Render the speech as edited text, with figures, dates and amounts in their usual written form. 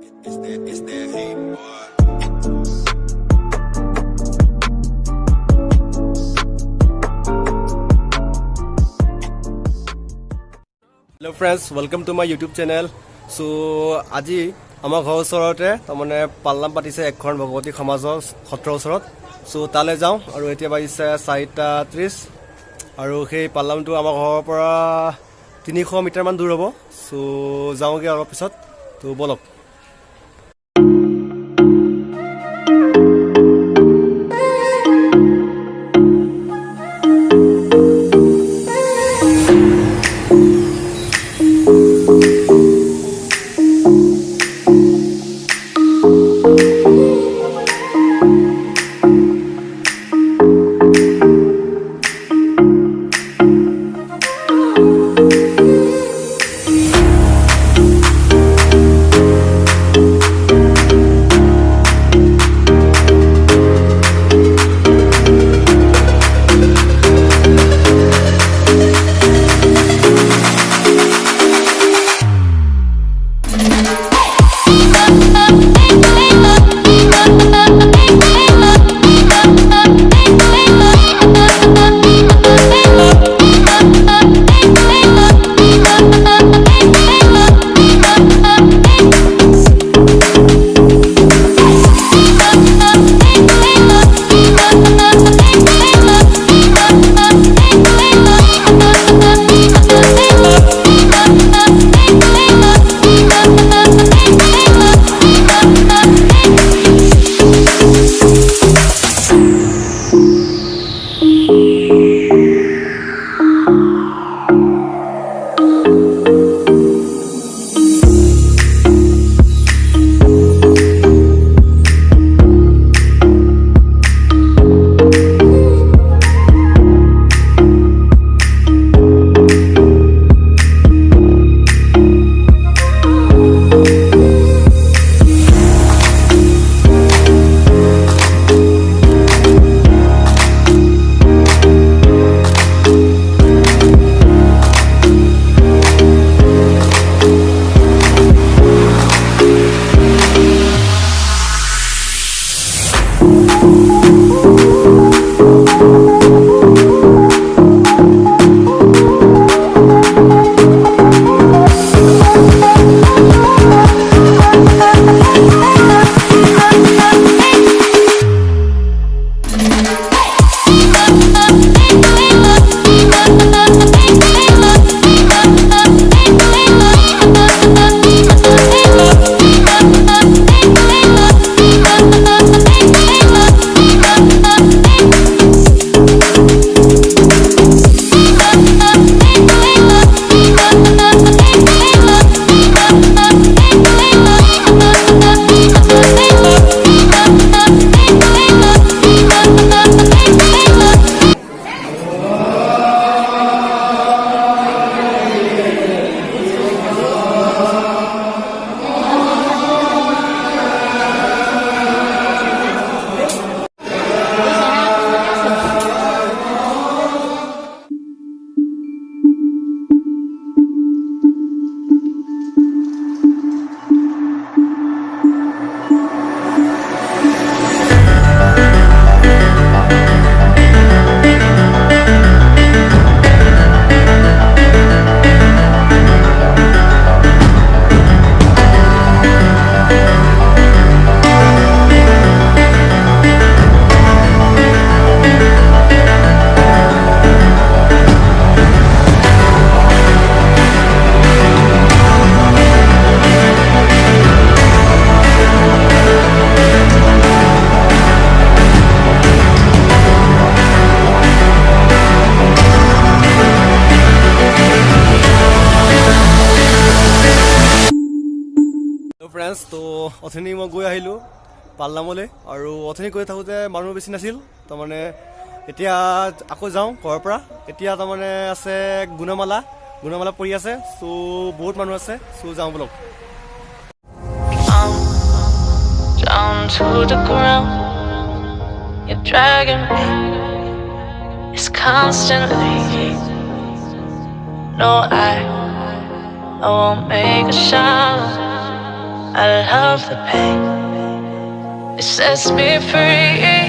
It's that heat, boy. Hello friends, welcome to my YouTube channel. So আজি আমাৰ ঘৰৰ ওচৰতে তাৰমানে পালনাম পাতিছে একশৰণ ভগৱতী সমাজৰ সত্ৰৰ ওচৰত। সো তালে যাওঁ আৰু এতিয়া বাজিছে 4:30 আৰু সেই পালনামটো আমাৰ ঘৰৰ পৰা 300 মিটাৰ মান দূৰ হ'ব। সো যাওঁগে অলপ পিছত, তো বলক। ফ্ৰেন্ডছ, তো অথনি মই গৈ আহিলোঁ পালনামলৈ আৰু অথনি গৈ থাকোঁতে মানুহ বেছি নাছিল। তাৰমানে এতিয়া আকৌ যাওঁ ঘৰৰ পৰা। এতিয়া তাৰমানে আছে গুণমালা পৰি আছে। চ' বহুত মানুহ আছে। চ' যাওঁ বলক। Down to the ground, you're dragging me. It's constantly. No, I won't make a sound. I love the pain. It sets me free.